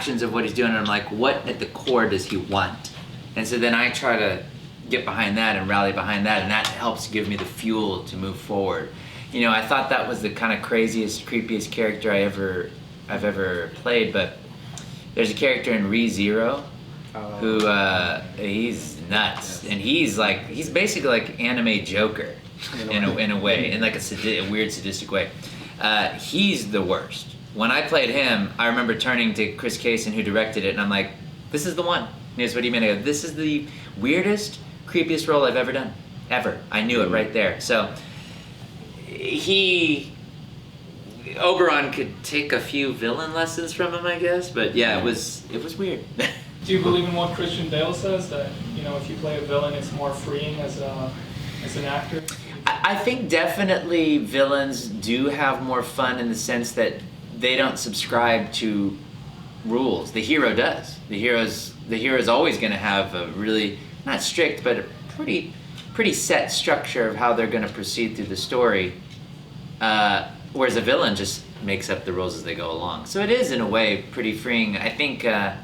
actions of what he's doing, and I'm like, what at the core does he want? And so then I try to get behind that and rally behind that, and that helps give me the fuel to move forward. You know, I thought that was the kind of craziest, creepiest character I've ever played, but there's a character in Re:Zero who he's nuts, and he's basically like anime Joker in a way, in like a weird sadistic way. He's the worst. When I played him, I remember turning to Chris Kaysen, who directed it, and I'm like, this is the one. He goes, what do you mean? I go, this is the weirdest, creepiest role I've ever done. Ever. I knew it right there. So Oberon could take a few villain lessons from him, I guess, but yeah, it was weird. Do you believe in what Christian Bale says, that, you know, if you play a villain, it's more freeing as an actor? I think definitely villains do have more fun in the sense that they don't subscribe to rules. The hero does. The hero's always going to have a really, not strict, but a pretty set structure of how they're going to proceed through the story, whereas a villain just makes up the rules as they go along. So it is, in a way, pretty freeing. I think, I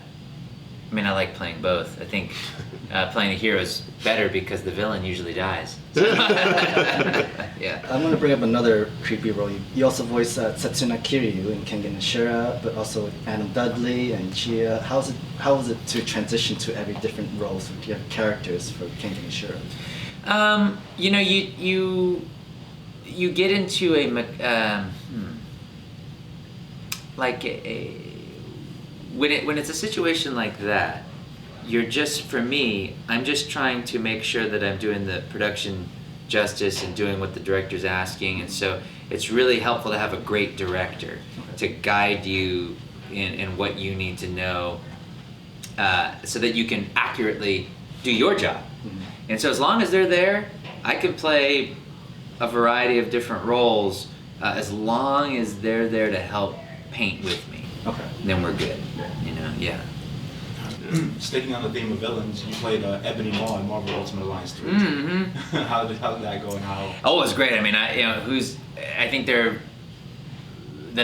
like playing both. I think playing a hero is better because the villain usually dies. Yeah. I'm going to bring up another creepy role. You also voiced Setsuna Kiryu in Kengan Ashura, but also Adam Dudley and Chia. How was it to transition to every different roles with your characters for Kengan Ashura? You know, you get into when it's a situation like that, I'm just trying to make sure that I'm doing the production justice and doing what the director's asking, and so it's really helpful to have a great director to guide you in what you need to know, so that you can accurately do your job. And so as long as they're there, I can play a variety of different roles, as long as they're there to help paint with me. Okay. Then we're good. You know, yeah. Sticking on the theme of villains, you played Ebony Maw in Marvel Ultimate Alliance 3. Mm-hmm. How did that go, and how? Oh, it was great. I mean, I think the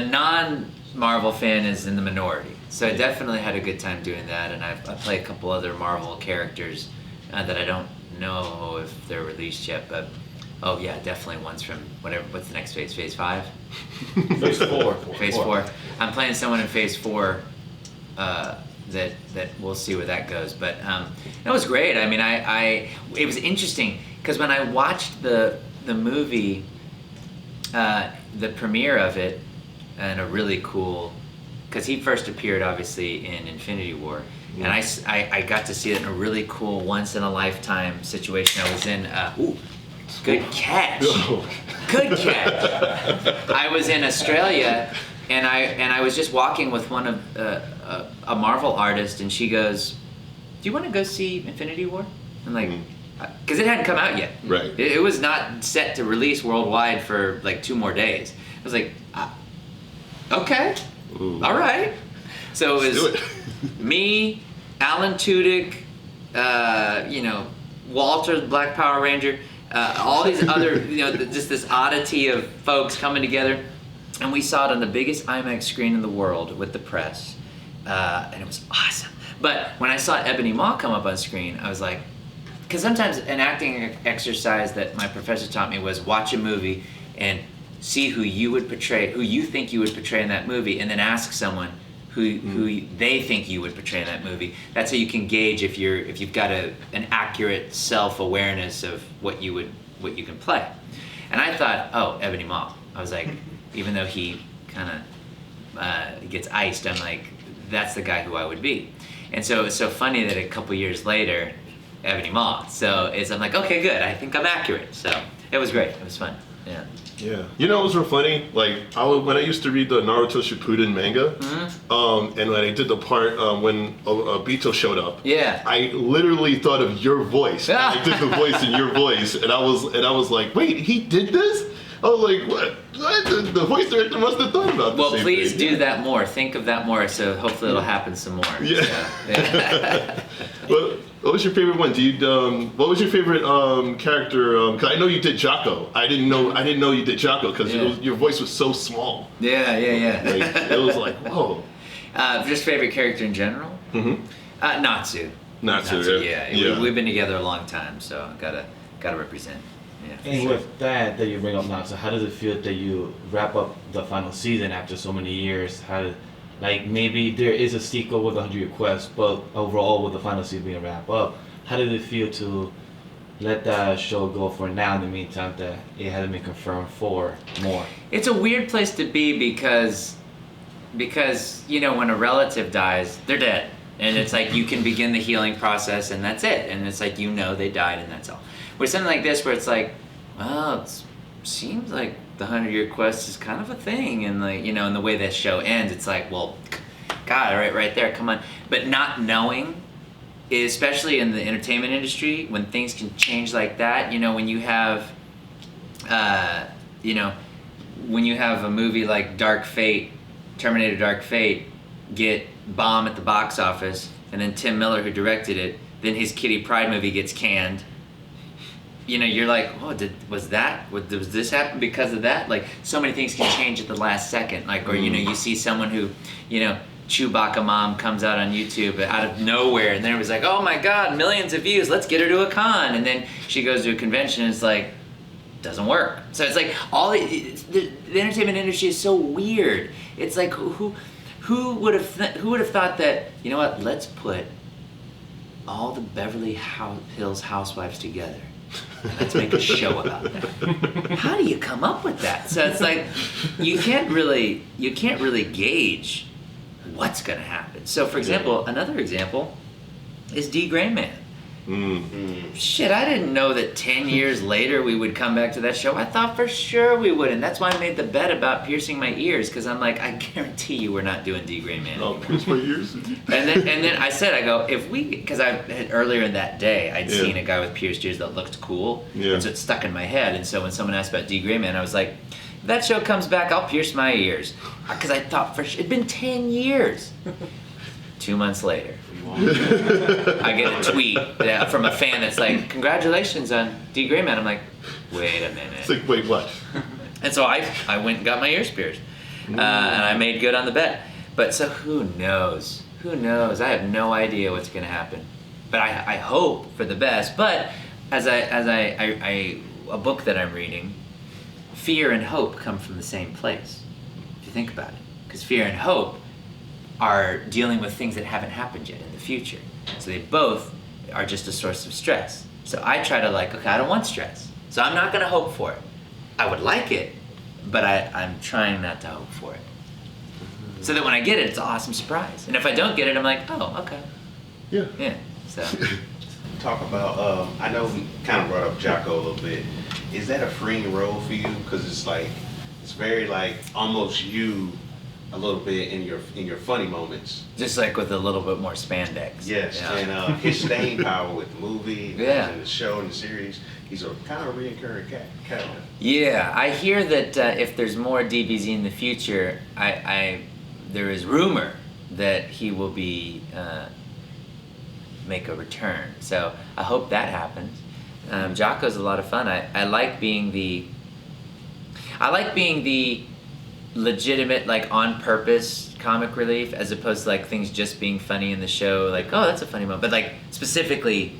non-Marvel fan is in the minority. So I definitely had a good time doing that, and I play a couple other Marvel characters that I don't know if they're released yet, but oh yeah, definitely ones from what's the next phase? Phase 5? Phase 4. Phase 4. I'm playing someone in Phase 4 that we'll see where that goes, but that was great. I mean, it was interesting because when I watched the movie, the premiere of it, and a really cool, because he first appeared obviously in Infinity War, and I got to see it in a really cool once-in-a-lifetime situation. I was in, good catch, good catch. I was in Australia, and I was just walking with one of a Marvel artist, and she goes, "Do you want to go see Infinity War?" I'm like, because it hadn't come out yet. Right. It was not set to release worldwide for like 2 more days. I was like, okay, all right. So it was me, Alan Tudyk, Walter, the Black Power Ranger, all these other, just this oddity of folks coming together. And we saw it on the biggest IMAX screen in the world with the press. And it was awesome. But when I saw Ebony Maw come up on screen, I was like, because sometimes an acting exercise that my professor taught me was watch a movie and see who you think you would portray in that movie, and then ask someone who they think you would portray in that movie. That's how you can gauge if you've got an accurate self-awareness of what you can play. And I thought, oh, Ebony Maw. I was like, even though he kind of gets iced, I'm like, that's the guy who I would be. And so it's so funny that a couple years later, Ebony Maw. So I'm like, okay, good. I think I'm accurate. So it was great. It was fun. Yeah. Yeah. You know, it was real funny. Like, when I used to read the Naruto Shippuden manga, and when I did the part when Obito showed up, I literally thought of your voice. I did the voice in your voice, and I was like, wait, he did this? I was like, what? The voice director must have thought about this. Well, please do that more. Think of that more, so hopefully it'll happen some more. Yeah. What was your favorite one? What was your favorite character? Because I know you did Jocko. I didn't know you did Jocko because your voice was so small. Yeah. Like, it was like, whoa. Just favorite character in general? Natsu. Natsu, yeah. We've been together a long time, so gotta represent. Yeah. And with that you bring up Natsu, how does it feel that you wrap up the final season after so many years? Like maybe there is a sequel with 100 requests, but overall with the final season being wrapped up, how did it feel to let that show go for now in the meantime that it hasn't been confirmed for more? It's a weird place to be because you know, when a relative dies, they're dead. And it's like you can begin the healing process and that's it. And it's like, you know, they died and that's all. With something like this where it's like, well, it seems like the 100-year quest is kind of a thing. And like, you know, and the way this show ends, it's like, well, God, right there, come on. But not knowing, especially in the entertainment industry, when things can change like that, you know, when you have, when you have a movie like Terminator Dark Fate, get bomb at the box office, and then Tim Miller, who directed it, then his Kitty Pryde movie gets canned. You know, you're like, oh, was this happen because of that? Like, so many things can change at the last second. Like, or, you know, you see someone who, you know, Chewbacca mom comes out on YouTube out of nowhere, and then it was like, oh my God, millions of views, let's get her to a con. And then she goes to a convention, and it's like, doesn't work. So it's like, the entertainment industry is so weird. It's like, who would have thought that, you know what, let's put all the Beverly Hills housewives together. Let's make a show about that. How do you come up with that? So it's like, you can't really gauge what's gonna happen. So for example, another example is D. Gray Man. Shit, I didn't know that 10 years later we would come back to that show. I thought for sure we would, and that's why I made the bet about piercing my ears, because I'm like, I guarantee you we're not doing D. Gray Man anymore. Pierce my ears? And then I said, because I had earlier in that day, I'd seen a guy with pierced ears that looked cool, and so it stuck in my head, and so when someone asked about D. Gray Man, I was like, if that show comes back, I'll pierce my ears. Because I thought it'd been 10 years. 2 months later, I get a tweet from a fan that's like, congratulations on D. Gray Man. I'm like, wait a minute. It's like, wait, what? And so I went and got my ears pierced. And I made good on the bet. But so who knows? Who knows? I have no idea what's going to happen. But I hope for the best. But as a book that I'm reading, fear and hope come from the same place, if you think about it. Because fear and hope are dealing with things that haven't happened yet in the future. So they both are just a source of stress. So I try to okay, I don't want stress. So I'm not gonna hope for it. I would like it, but I'm trying not to hope for it. So that when I get it, it's an awesome surprise. And if I don't get it, I'm like, oh, okay. Yeah, so. Talk about, I know we kind of brought up Jocko a little bit. Is that a freeing role for you? Because it's very almost you a little bit in your funny moments. Just with a little bit more spandex. Yes, yeah. And his staying power with the movie and the show and the series, he's a kind of reoccurring character. Yeah, I hear that if there's more DBZ in the future, there is rumor that he will be make a return. So I hope that happens. Jocko's a lot of fun. I like being the legitimate, on purpose comic relief, as opposed to things just being funny in the show, oh, that's a funny moment, but specifically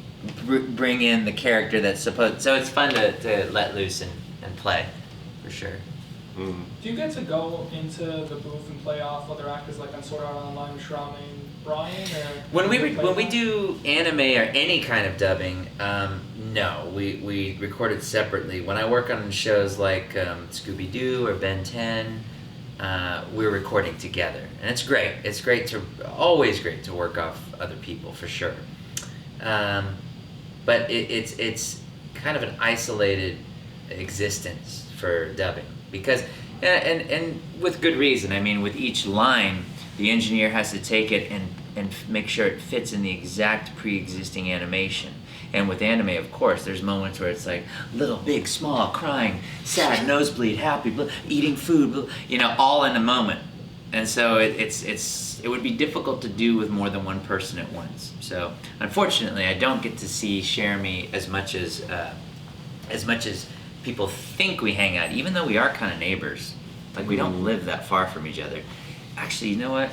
bring in the character that's supposed. So it's fun to let loose and play, for sure. Do you get to go into the booth and play off other actors on Sword Art Online, Cherami and Brian? Or when we do anime or any kind of dubbing, no, we record it separately. When I work on shows like Scooby-Doo or Ben 10, we're recording together, and it's great. It's always great to work off other people, for sure. But it's kind of an isolated existence for dubbing, because and with good reason. I mean, with each line, the engineer has to take it and make sure it fits in the exact pre-existing animation. And with anime, of course, there's moments where it's little, big, small, crying, sad, nosebleed, happy, eating food, all in a moment. And so it would be difficult to do with more than one person at once. So unfortunately, I don't get to see Cherami as much as people think we hang out, even though we are kind of neighbors. We don't live that far from each other. Actually, you know what?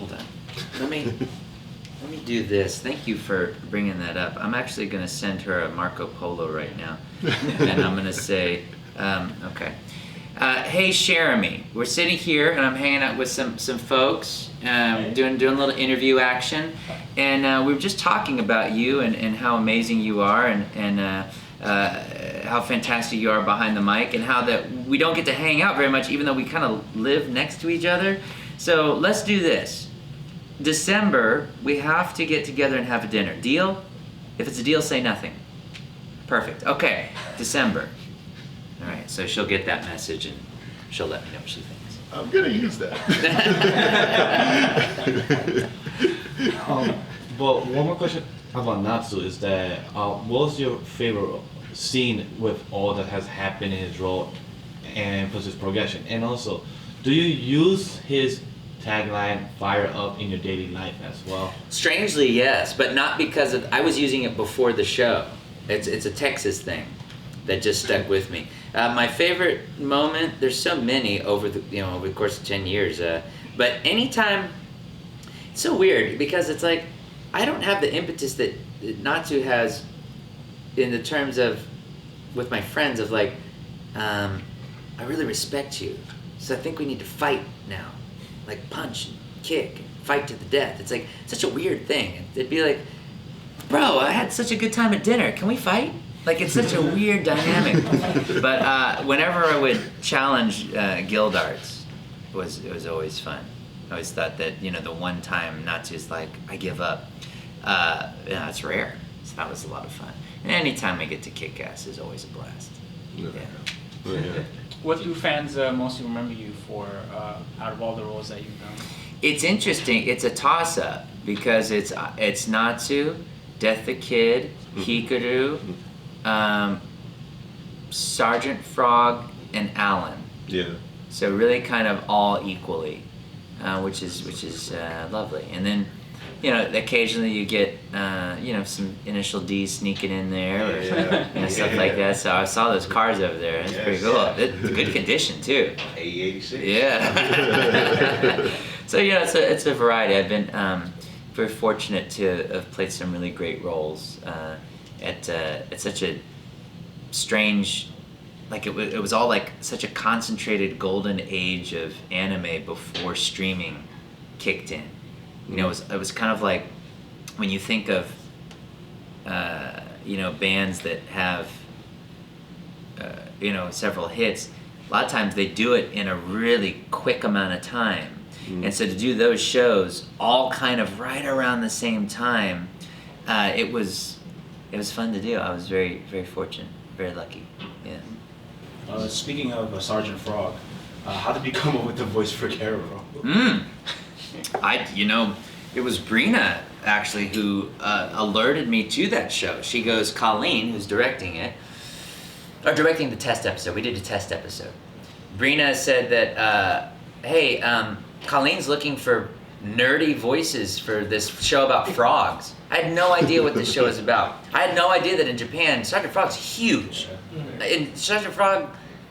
hold on. Let me do this. Thank you for bringing that up. I'm actually going to send her a Marco Polo right now. And I'm going to say, okay. Hey, Cherami. We're sitting here, and I'm hanging out with some folks, doing a little interview action. And we were just talking about you and how amazing you are and how fantastic you are behind the mic and how that we don't get to hang out very much even though we kind of live next to each other. So let's do this. December, we have to get together and have a dinner. Deal? If it's a deal, say nothing. Perfect. Okay, December. All right, so she'll get that message and she'll let me know what she thinks. I'm gonna use that. But one more question about Natsu is that what was your favorite scene with all that has happened in his role and plus his progression? And also, do you use his tagline "Fire Up" in your daily life as well? Strangely, yes, but not because of. I was using it before the show. It's a Texas thing that just stuck with me. My favorite moment. There's so many over the over the course of 10 years. But anytime, it's so weird because it's like I don't have the impetus that Natsu has in the terms of with my friends of like I really respect you, so I think we need to fight now. Like punch and kick and fight to the death. It's like such a weird thing. It'd be like, bro, I had such a good time at dinner. Can we fight? Like it's such a weird dynamic. But whenever I would challenge guild arts, it was always fun. I always thought that the one time Natsu's like, I give up. It's rare. So that was a lot of fun. And anytime I get to kick ass is always a blast. Yeah. What do fans mostly remember you for out of all the roles that you've done? It's interesting. It's a toss-up because it's Natsu, Death the Kid, Hikaru, Sergeant Frog, and Alan. Yeah. So really kind of all equally, which is lovely. And then occasionally you get some initial D sneaking in there or stuff like that. So I saw those cars over there. It's pretty cool. It's good condition too. A86. Yeah. So it's a variety. I've been very fortunate to have played some really great roles at such a strange. Like it was all like such a concentrated golden age of anime before streaming kicked in. It was kind of like when you think of bands that have several hits. A lot of times they do it in a really quick amount of time, and so to do those shows all kind of right around the same time, it was fun to do. I was very very fortunate, very lucky. Yeah. Speaking of Sergeant Frog, how did you come up with the voice for Kero? It was Brina actually who alerted me to that show. She goes, Colleen, who's directing it, or directing the test episode. We did a test episode. Brina said that, hey, Colleen's looking for nerdy voices for this show about frogs. I had no idea what this show is about. I had no idea that in Japan, Sergeant Frog's huge. In Sergeant Frog,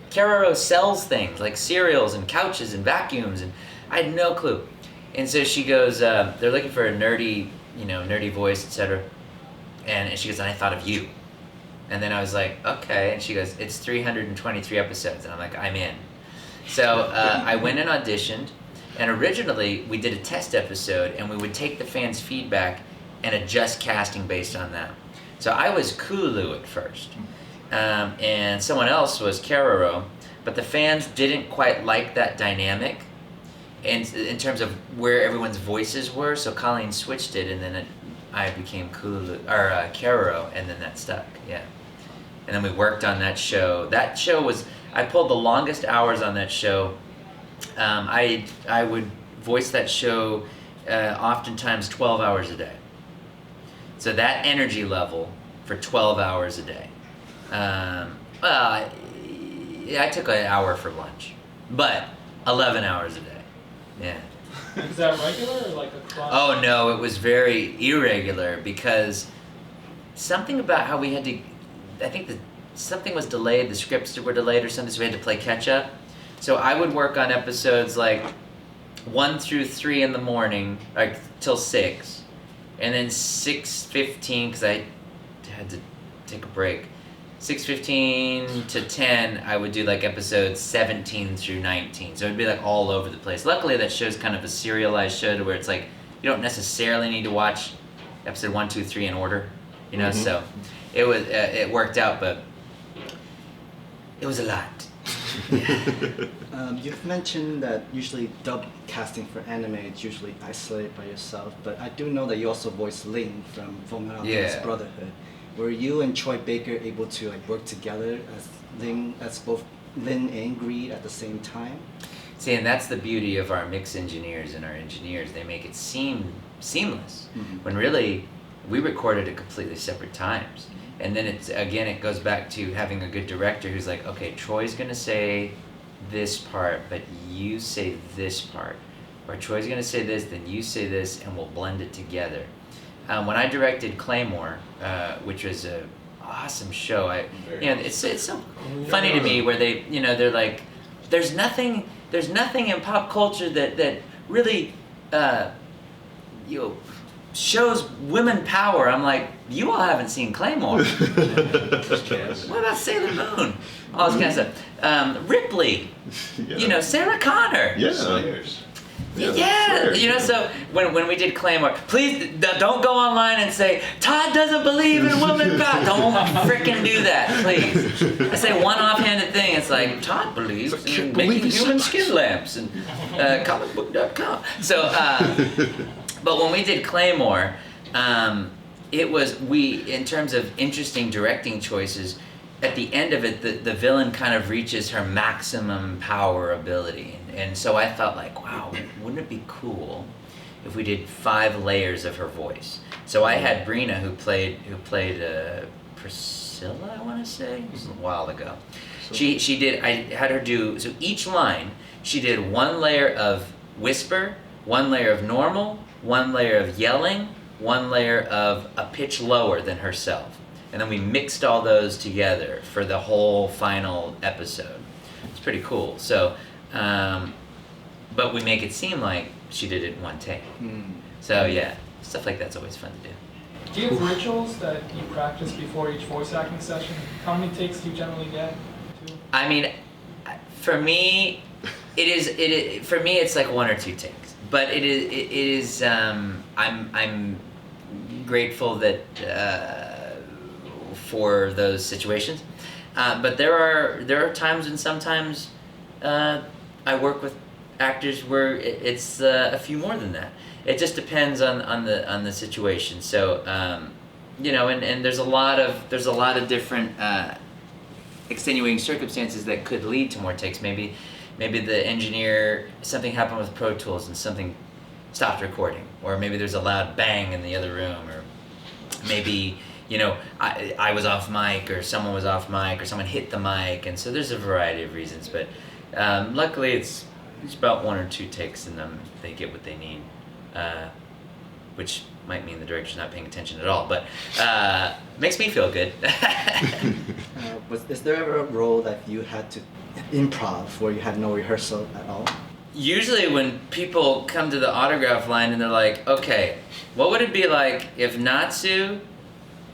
Keroro sells things like cereals and couches and vacuums, and I had no clue. And so she goes, they're looking for a nerdy voice, etc. And she goes, and I thought of you. And then I was like, okay. And she goes, it's 323 episodes. And I'm like, I'm in. So I went and auditioned. And originally, we did a test episode, and we would take the fans' feedback and adjust casting based on that. So I was Kulu at first. And someone else was Keroro. But the fans didn't quite like that dynamic. And in terms of where everyone's voices were, so Colleen switched it, and then I became Keroro, and then that stuck, yeah. And then we worked on that show. That show was, I pulled the longest hours on that show. I would voice that show oftentimes 12 hours a day. So that energy level for 12 hours a day. I took an hour for lunch, but 11 hours a day. Yeah. Is that regular or like a chronic? Oh no, it was very irregular because something about how we had to, I think that something was delayed, the scripts were delayed or something, so we had to play catch up. So I would work on episodes like 1 through 3 in the morning, like till 6, and then 6:15 because I had to take a break. 6:15 to 10, I would do like episodes 17 through 19. So it'd be like all over the place. Luckily, that show's kind of a serialized show to where it's like you don't necessarily need to watch episode 1, 2, 3 in order, you know. So it was it worked out, but it was a lot. You've mentioned that usually dub casting for anime is usually isolated by yourself, but I do know that you also voiced Ling from Fullmetal Alchemist Brotherhood. Were you and Troy Baker able to like work together as both Lin and Greed at the same time? See, and that's the beauty of our mix engineers and our engineers. They make it seem seamless when really we recorded at completely separate times. And then it goes back to having a good director who's like, okay, Troy's gonna say this part, but you say this part. Or Troy's gonna say this, then you say this, and we'll blend it together. When I directed Claymore, which was an awesome show, it's so funny to me where they, they're like, there's nothing in pop culture that really, shows women power. I'm like, you all haven't seen Claymore. What about Sailor Moon? All this kind of stuff. Ripley, Sarah Connor. Yeah, so when we did Claymore, please don't go online and say, Todd doesn't believe in women power. Don't freaking do that, please. I say one offhanded thing, it's like, Todd believes in making human skin lamps and comicbook.com. So, but when we did Claymore, in terms of interesting directing choices, at the end of it, the villain kind of reaches her maximum power ability. And so I felt like, wow, wouldn't it be cool if we did 5 layers of her voice? So I had Brina, who played Priscilla, I want to say. It was a while ago. I had her do, so each line, she did 1 layer of whisper, 1 layer of normal, 1 layer of yelling, 1 layer of a pitch lower than herself. And then we mixed all those together for the whole final episode. It's pretty cool. So, but we make it seem like she did it in 1 take. So yeah, stuff like that's always fun to do. Do you have rituals that you practice before each voice acting session? How many takes do you generally get? I mean, for me, it's like 1 or 2 takes. But it is. I'm grateful that. For those situations, but there are times when sometimes I work with actors where it's a few more than that. It just depends on the situation. So and there's a lot of different extenuating circumstances that could lead to more takes. Maybe the engineer, something happened with Pro Tools and something stopped recording, or maybe there's a loud bang in the other room, or maybe. I was off mic, or someone was off mic, or someone hit the mic, and so there's a variety of reasons. But luckily, it's about 1 or 2 takes, and then they get what they need, which might mean the director's not paying attention at all. But makes me feel good. Is there ever a role that you had to improv where you had no rehearsal at all? Usually, when people come to the autograph line and they're like, "Okay, what would it be like if Natsu,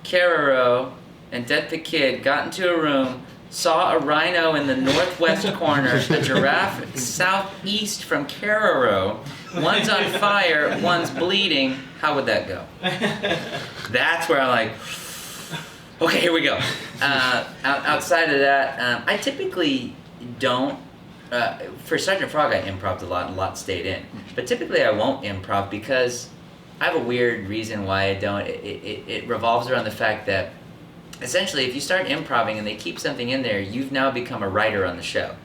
Keroro, and Det the Kid got into a room, saw a rhino in the northwest corner, a giraffe southeast from Keroro, one's on fire, one's bleeding, how would that go?" That's where I'm like, okay, here we go. Outside of that, I typically don't. For Sergeant Frog, I improv'd a lot, and a lot stayed in. But typically I won't improv because I have a weird reason why I don't. It revolves around the fact that essentially if you start improvising and they keep something in there, you've now become a writer on the show.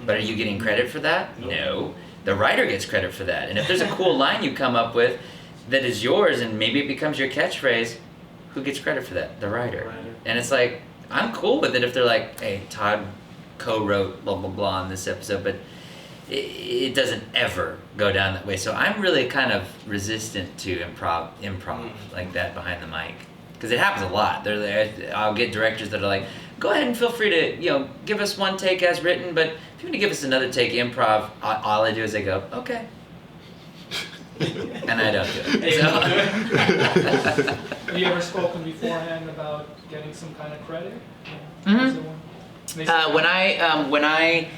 But are you getting credit for that? No. The writer gets credit for that. And if there's a cool line you come up with that is yours and maybe it becomes your catchphrase, who gets credit for that? The writer. And it's like, I'm cool with it if they're like, hey, Todd co-wrote blah blah blah on this episode, but it doesn't ever go down that way. So I'm really kind of resistant to improv like that behind the mic, because it happens a lot. I'll get directors that are like, go ahead and feel free to give us 1 take as written, but if you want to give us another take improv, all I do is I go, okay, and I don't do it. So. Have you ever spoken beforehand about getting some kind of credit? Mm-hmm. When I,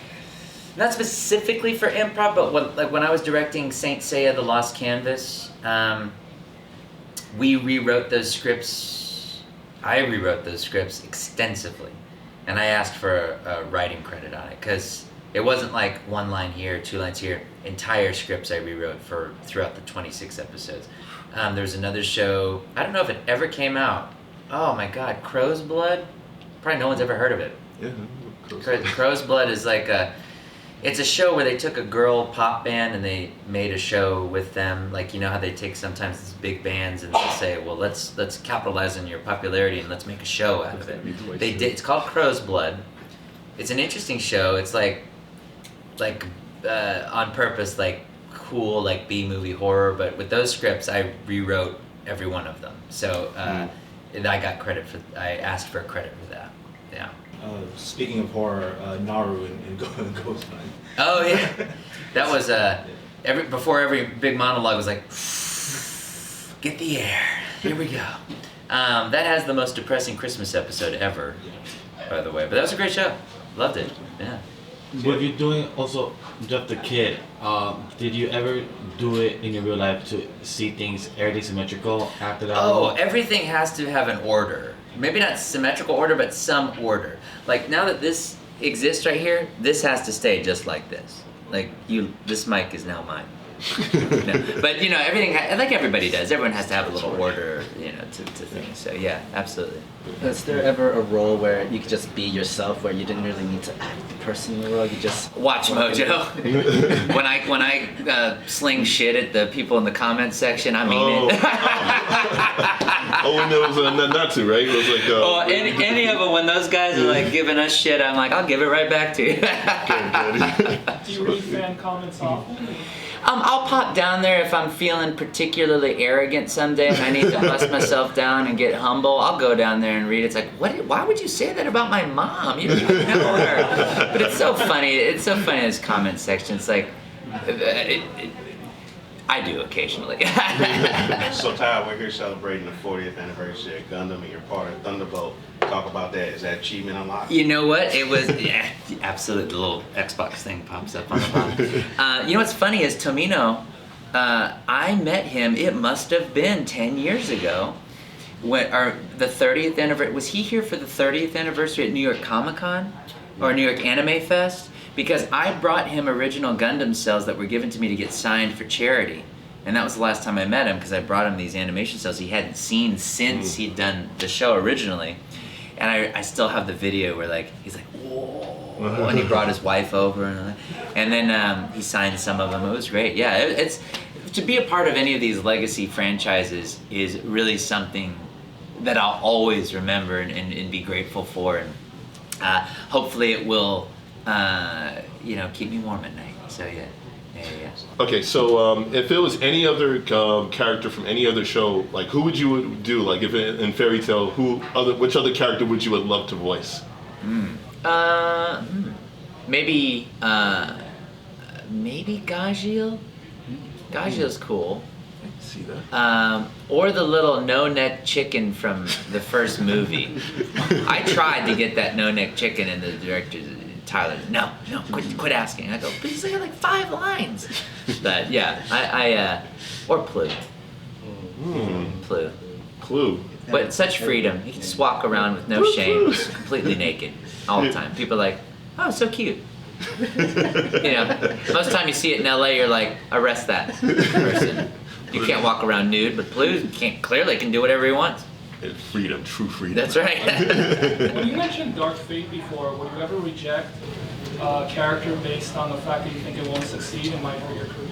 not specifically for improv, but when I was directing Saint Seiya: The Lost Canvas, we rewrote those scripts. I rewrote those scripts extensively, and I asked for a writing credit on it because it wasn't like one line here, two lines here. Entire scripts I rewrote throughout the 26 episodes. There was another show. I don't know if it ever came out. Oh my God, Crow's Blood. Probably no one's ever heard of it. Yeah. Crow's Blood is like it's a show where they took a girl pop band and they made a show with them. Like, you know how they take sometimes these big bands and they say, well, let's capitalize on your popularity and let's make a show out of it. They did. It's called Crow's Blood. It's an interesting show. It's like on purpose, like cool, like B-movie horror. But with those scripts, I rewrote every one of them. So and I got credit for. I asked for credit for that. Yeah. Speaking of horror, Naru and Ghostman. Oh yeah, that was before every big monologue was like, get the air. Here we go. That has the most depressing Christmas episode ever, by the way. But that was a great show. Loved it. Yeah. Were you doing also just the kid? Did you ever do it in your real life to see things everything symmetrical after that? Oh, everything has to have an order. Maybe not symmetrical order, but some order. Like now that this exists right here, this has to stay just like this. Like this mic is now mine. No. But everything like everybody does. Everyone has to have a little order, to things. So yeah, absolutely. Is there ever a role where you could just be yourself, where you didn't really need to act the person in the role? You just watch Mojo. when I sling shit at the people in the comments section, I mean it. And there was Natsu, right? It was like. Any of them when those guys are like giving us shit, I'm like, I'll give it right back to you. Do you read fan comments often? I'll pop down there if I'm feeling particularly arrogant someday and I need to bust myself down and get humble. I'll go down there and read. It's like, why would you say that about my mom? You don't even know her. But it's so funny. It's so funny in this comment section. It's like, I do occasionally. So Todd, we're here celebrating the 40th anniversary of Gundam and you're part of Thunderbolt. Talk about that. Is that achievement unlocked? You know what? It was, absolutely. The little Xbox thing pops up on the bottom. You know what's funny is Tomino, I met him, it must have been 10 years ago, the 30th anniversary. Was he here for the 30th anniversary at New York Comic Con or New York Anime Fest? Because I brought him original Gundam cells that were given to me to get signed for charity. And that was the last time I met him because I brought him these animation cells he hadn't seen since he'd done the show originally. And I still have the video where he's like, whoa, and he brought his wife over, and then he signed some of them. It was great. Yeah, it's to be a part of any of these legacy franchises is really something that I'll always remember and be grateful for, and hopefully it will, keep me warm at night. So yeah. Okay, so if it was any other character from any other show, like who would you do? Like if in Fairy Tail, which other character would you love to voice? Maybe Gajeel. Gajeel's cool. I can see that. Or the little no-neck chicken from the first movie. I tried to get that no-neck chicken in the director's. Tyler, no, quit asking. I go, but he's got like 5 lines. But yeah, or Plue. Plue. But such freedom. He can just walk around with no shame, just completely naked all the time. People are like, oh, so cute. Most of the time you see it in LA, you're like, arrest that person. You can't walk around nude, but Plue clearly can do whatever he wants. Freedom, true freedom. That's right. When you mentioned Dark Fate before, would you ever reject a character based on the fact that you think it won't succeed and might hurt your career?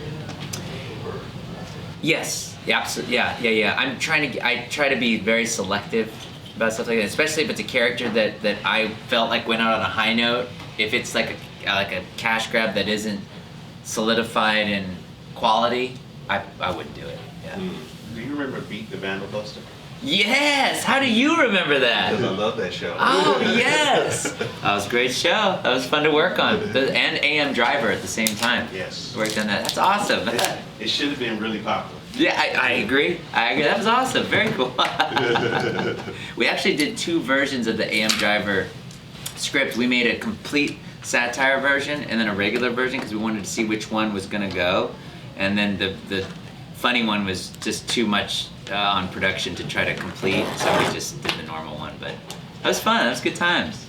Yes, absolutely. Yeah. I try to be very selective about stuff like that, especially if it's a character that I felt like went out on a high note. If it's like a cash grab that isn't solidified in quality, I wouldn't do it. Yeah. Do you remember Beat the Vandal Buster? Yes! How do you remember that? Because I love that show. Oh, yes! That was a great show. That was fun to work on. And AM Driver at the same time. Yes. Worked on that. That's awesome. It should have been really popular. Yeah, I agree. I agree. That was awesome. Very cool. We actually did 2 versions of the AM Driver script. We made a complete satire version and then a regular version because we wanted to see which one was going to go. And then the funny one was just too much on production to try to complete, so we just did the normal one. But that was fun. That was good times.